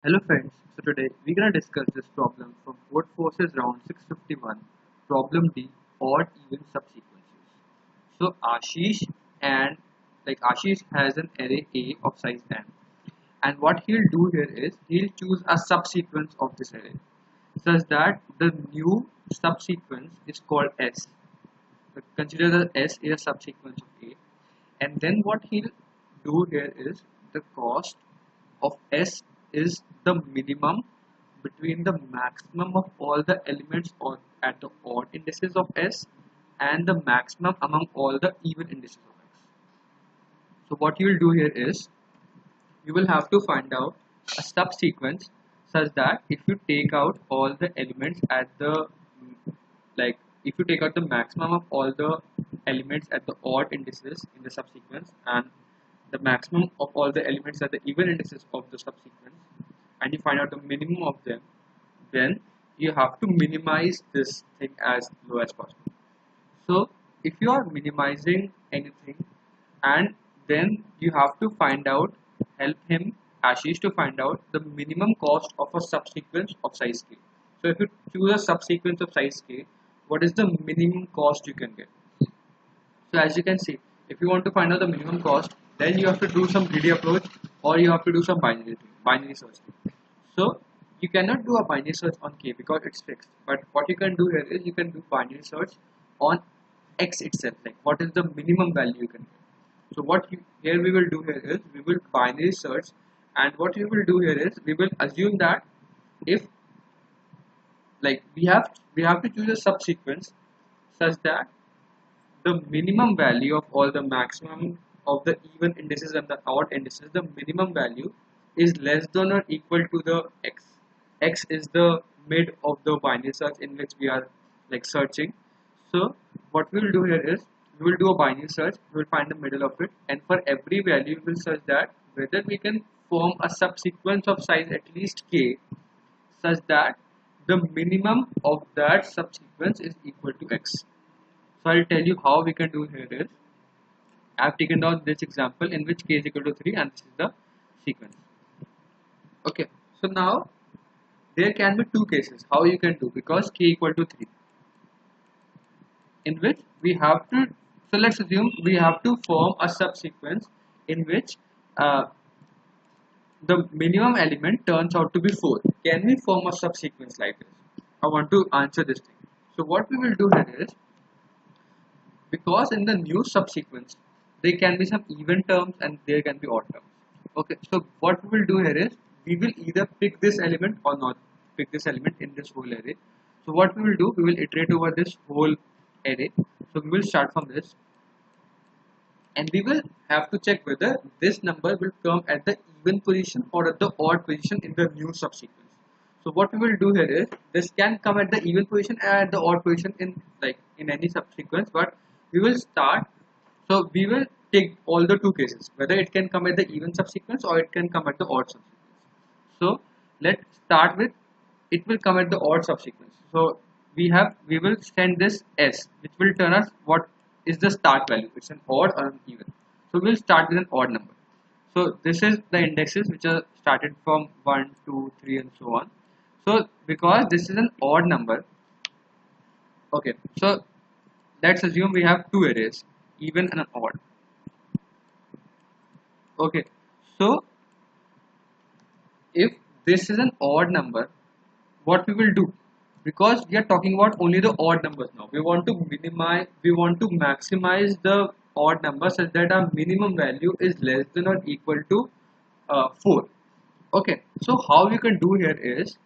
Hello friends, so today we're gonna discuss this problem from Codeforces Round 651, Problem D, odd even subsequences. So Ashish has an array A of size n, and what he'll do here is he'll choose a subsequence of this array, such that the new subsequence is called S. So consider the S is a subsequence of A, and then what he'll do here is the cost of S is the minimum between the maximum of all the elements or at the odd indices of S and the maximum among all the even indices of X. So what you will do here is you will have to find out a subsequence such that if you take out all the elements at the like if you take out the maximum of all the elements at the odd indices in the subsequence and the maximum of all the elements at the even indices of the subsequence, and you find out the minimum of them, then you have to minimize this thing as low as possible. So if you are minimizing anything, and then you have to find out, help him Ashish to find out the minimum cost of a subsequence of size k. So if you choose a subsequence of size k, what is the minimum cost you can get? So as you can see, if you want to find out the minimum cost, then you have to do some greedy approach, or you have to do some binary search. So you cannot do a binary search on k because it's fixed. But what you can do here is you can do binary search on x itself, like what is the minimum value you can get. So here we will do here is we will binary search, and what we will do here is we will assume that if we have to choose a subsequence such that the minimum value of all the maximum of the even indices and the odd indices, the minimum value is less than or equal to the x. X is the mid of the binary search in which we are searching. So what we will do here is we will do a binary search, we will find the middle of it, and for every value we will search that whether we can form a subsequence of size at least k such that the minimum of that subsequence is equal to x. So I'll tell you how we can do here is I have taken down this example in which k is equal to 3 and this is the sequence. Okay, so now there can be two cases how you can do, because k equal to 3, in which we have to, so let's assume we have to form a subsequence in which uh, the minimum element turns out to be 4. Can we form a subsequence like this? I want to answer this thing. So what we will do here is, because in the new subsequence there can be some even terms and there can be odd terms. Okay, so what we will do here is we will either pick this element or not pick this element in this whole array. So what we will do, we will iterate over this whole array. So we will start from this, and we will have to check whether this number will come at the even position or at the odd position in the new subsequence. So what we will do here is this can come at the even position and at the odd position in any subsequence, but we will start. So we will take all the two cases, whether it can come at the even subsequence or it can come at the odd subsequence. So let's start with it will come at the odd subsequence. So we will send this s, which will turn us what is the start value. It's an odd or an even. So we'll start with an odd number. So this is the indexes which are started from 1, 2, 3 and so on. So because this is an odd number, okay, so let's assume we have two arrays, even and an odd. Okay, so if this is an odd number, what we will do, because we are talking about only the odd numbers now, we want to maximize the odd number such that our minimum value is less than or equal to 4. Okay, so how we can do here is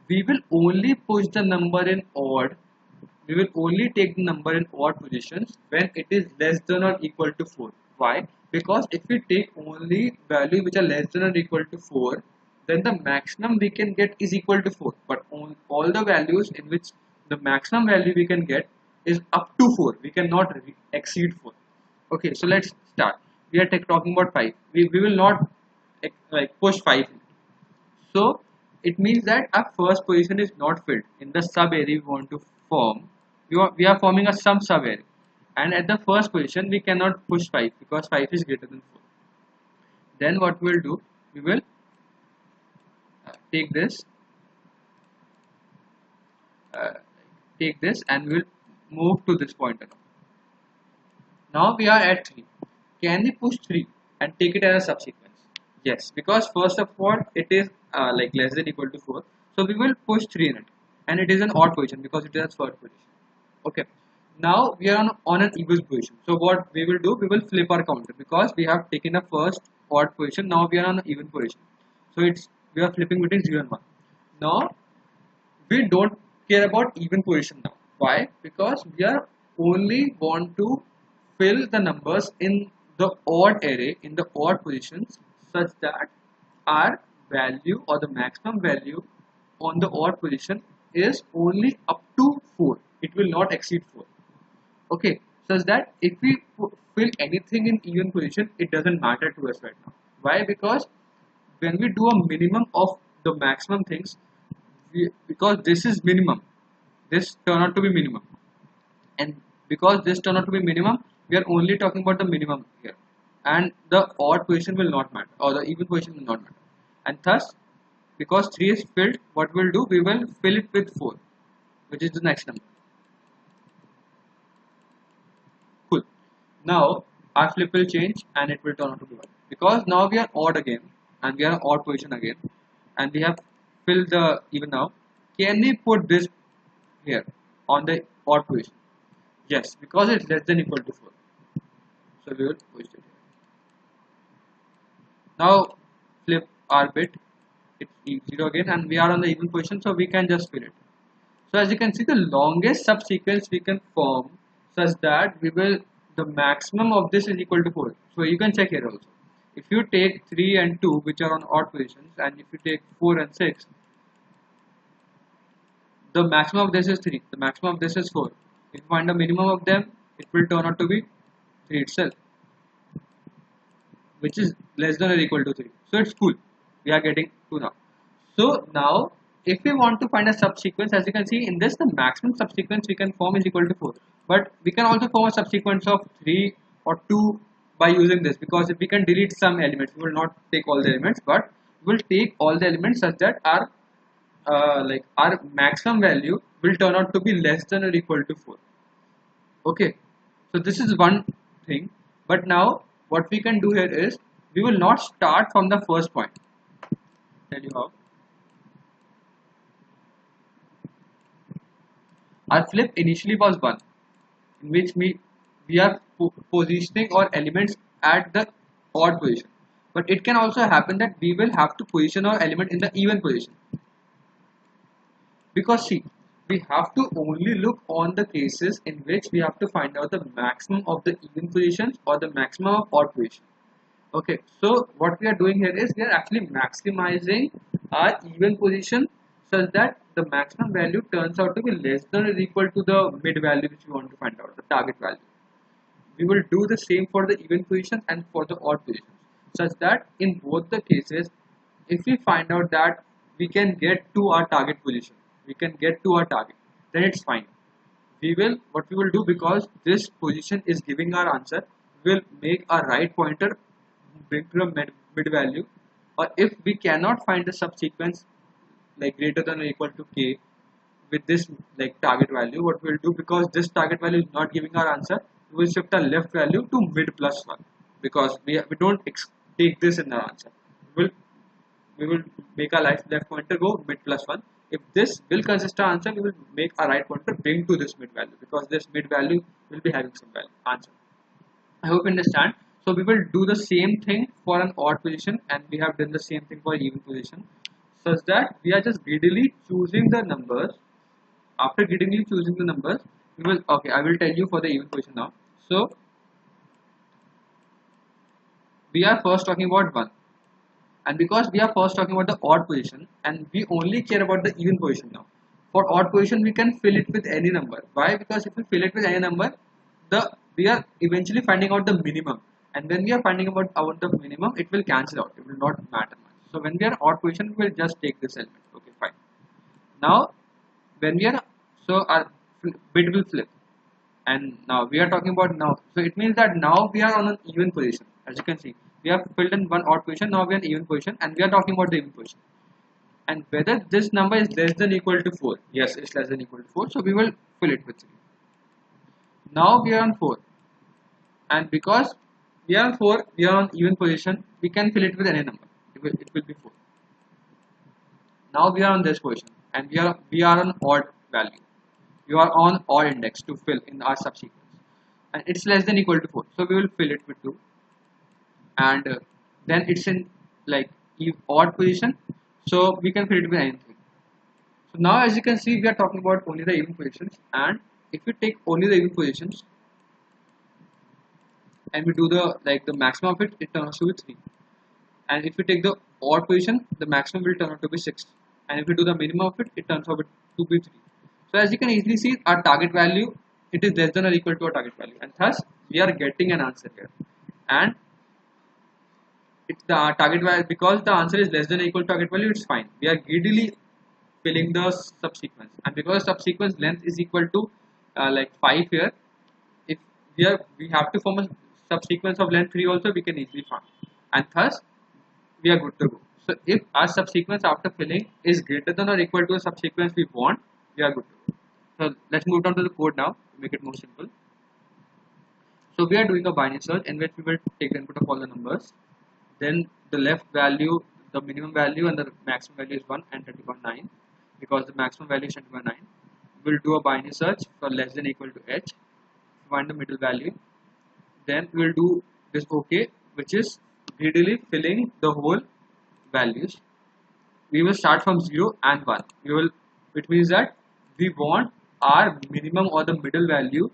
we will only push the number in odd, we will only take the number in odd positions when it is less than or equal to 4. Why? Because if we take only values which are less than or equal to 4, then the maximum we can get is equal to 4. But on all the values in which the maximum value we can get is up to 4, we cannot exceed 4. Okay, so let's start. We are talking about 5. We will not push 5. So it means that our first position is not filled in the sub array we want to form. We are forming a some sub array, and at the first position we cannot push 5 because 5 is greater than 4. Then what we will do, we will take this, uh, and we'll move to this pointer. Now we are at 3. Can we push 3 and take it as a subsequence? Yes, because first of all it is like less than equal to 4. So we will push 3 in it, and it is an odd position because it is a third position. Okay. Now we are on an even position. So what we will do, we will flip our counter because we have taken a first odd position. Now we are on an even position. So we are flipping between 0 and 1. Now we don't care about even position now. Why? Because we are only want to fill the numbers in the odd array, in the odd positions, such that our value or the maximum value on the odd position is only up to 4. It will not exceed 4. Okay, such that if we fill anything in even position, it doesn't matter to us right now. Why? Because when we do a minimum of the maximum things, because this is minimum, this turn out to be minimum, and because this turn out to be minimum, we are only talking about the minimum here, and the odd position will not matter, or the even position will not matter. And thus, because 3 is filled, what we'll do, we will fill it with 4, which is the next number. Cool. Now our flip will change and it will turn out to be 1, because now we are odd again, and we are in odd position again, and we have filled the even. Now can we put this here on the odd position? Yes, because it's less than equal to 4. So we will push it here. Now flip our bit, it's 0 again, and we are on the even position, so we can just fill it. So as you can see, the longest subsequence we can form such that the maximum of this is equal to 4. So you can check here also. If you take 3 and 2, which are on odd positions, and if you take 4 and 6, the maximum of this is 3, the maximum of this is 4. If you find the minimum of them, it will turn out to be 3 itself, which is less than or equal to 3. So it's cool. We are getting 2 now. So now if we want to find a subsequence, as you can see in this, the maximum subsequence we can form is equal to 4. But we can also form a subsequence of 3 or 2 by using this, because if we can delete some elements, we will not take all the elements, but we will take all the elements such that our maximum value will turn out to be less than or equal to 4. Okay, so this is one thing. But now what we can do here is, we will not start from the first point. I'll tell you how. Our flip initially was 1, in which we are positioning our elements at the odd position. But it can also happen that we will have to position our element in the even position. Because see, we have to only look on the cases in which we have to find out the maximum of the even positions or the maximum of odd position. Okay, so what we are doing here is, we are actually maximizing our even position such that the maximum value turns out to be less than or equal to the mid value which we want to find out, the target value. We will do the same for the even positions and for the odd positions, such that in both the cases, if we find out that we can get to our target position, we can get to our target, then it's fine. What we will do, because this position is giving our answer, we will make a right pointer bring to a mid value. Or if we cannot find the subsequence like greater than or equal to k with this like target value, what we will do, because this target value is not giving our answer, we will shift our left value to mid plus 1, because we don't take this in our answer. We will make our left pointer go mid plus 1. If this will consist our answer, we will make our right pointer bring to this mid value, because this mid value will be having some value answer. I hope you understand. So we will do the same thing for an odd position, and we have done the same thing for even position, such that we are just greedily choosing the numbers. After greedily choosing the numbers, we will, okay, I will tell you for the even position now. So we are first talking about 1, and because we are first talking about the odd position, and we only care about the even position now. For odd position, we can fill it with any number. Why? Because if we fill it with any number, we are eventually finding out the minimum, and when we are finding out the minimum, it will cancel out, it will not matter much. So when we are odd position, we will just take this element. Okay, fine. Now when we are, so our bit will flip, and now we are talking about now, so it means that now we are on an even position. As you can see, we have filled in one odd position, now we are in even position, and we are talking about the even position. and whether this number is less than equal to 4. Yes, it's less than equal to 4, so we will fill it with 3. Now we are on 4, and because we are on 4, we are on even position, we can fill it with any number. It will be 4. Now we are on this position, and we are on odd value. You are on odd index to fill in our subsequence, and it's less than equal to 4, so we will fill it with 2. And then it's in like odd position, so we can fill it with anything. So now as you can see, we are talking about only the even positions, and if we take only the even positions and we do the maximum of it turns out to be 3. And if we take the odd position, the maximum will turn out to be 6. And if we do the minimum of it turns out to be 3. So as you can easily see, our target value, it is less than or equal to our target value, and thus we are getting an answer here. And it's the target value, because the answer is less than or equal to target value, it's fine. We are greedily filling the subsequence, and because subsequence length is equal to 5 here, if we have to form a subsequence of length 3 also, we can easily find, and thus we are good to go. So if our subsequence after filling is greater than or equal to a subsequence we want, we are good to go. So let's move on to the code now to make it more simple. So we are doing a binary search in which we will take the input of all the numbers. Then the left value, the minimum value and the maximum value is 1 and 30.9, because the maximum value is 30.9. We'll do a binary search for less than equal to h, find the middle value. Then we'll do this OK, which is greedily filling the whole values. We will start from 0 and 1. Which means that we want our minimum or the middle value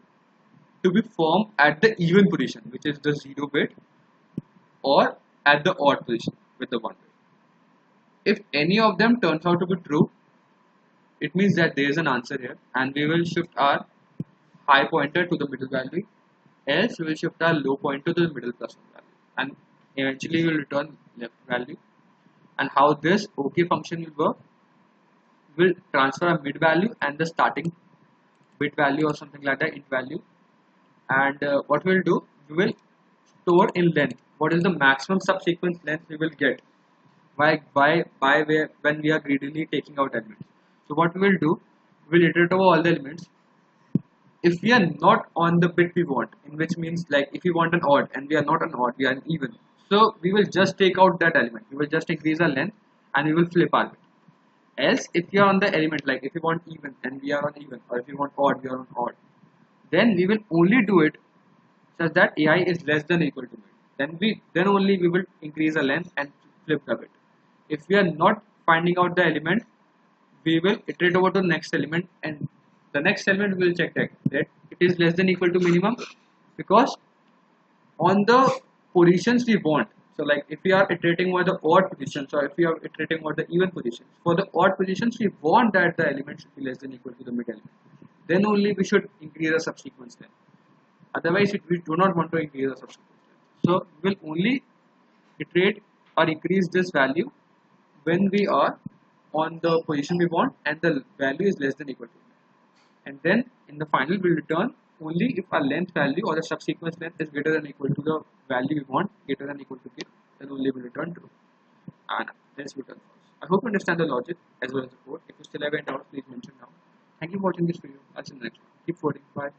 to be formed at the even position, which is the 0 bit, or at the odd position with the 1 bit. If any of them turns out to be true, it means that there is an answer here, and we will shift our high pointer to the middle value. Else we will shift our low pointer to the middle plus 1 value, and eventually we will return left value. And how this OK function will work, will transfer a mid value and the starting bit value or something like that, int value. And what we will do, we will store in length what is the maximum subsequence length we will get when we are greedily taking out elements. So what we will do, we will iterate over all the elements. If we are not on the bit we want, in which means like if we want an odd and we are not an odd, we are an even, so we will just take out that element, we will just increase our length and we will flip our bit. Else if we are on the element, like if we want even and we are on even, or if we want odd, we are on odd, then we will only do it such that AI is less than or equal to bit. Then only we will increase the length and flip the bit. If we are not finding out the element, we will iterate over to the next element, and the next element we will check that it is less than or equal to minimum, because on the positions we want. So like if we are iterating over the odd positions, or if we are iterating over the even positions, for the odd positions we want that the element should be less than or equal to the mid element. Then only we should increase the subsequence length. Otherwise we do not want to increase the subsequence length. So we will only iterate or increase this value when we are on the position we want and the value is less than or equal to. And then in the final we'll return only if our length value or the subsequence length is greater than or equal to the value we want, greater than or equal to k, then only we'll return true. And let's return false. I hope you understand the logic as well as the code. If you still have any doubts, please mention now. Thank you for watching this video. I'll see you in the next one. Keep coding. Bye.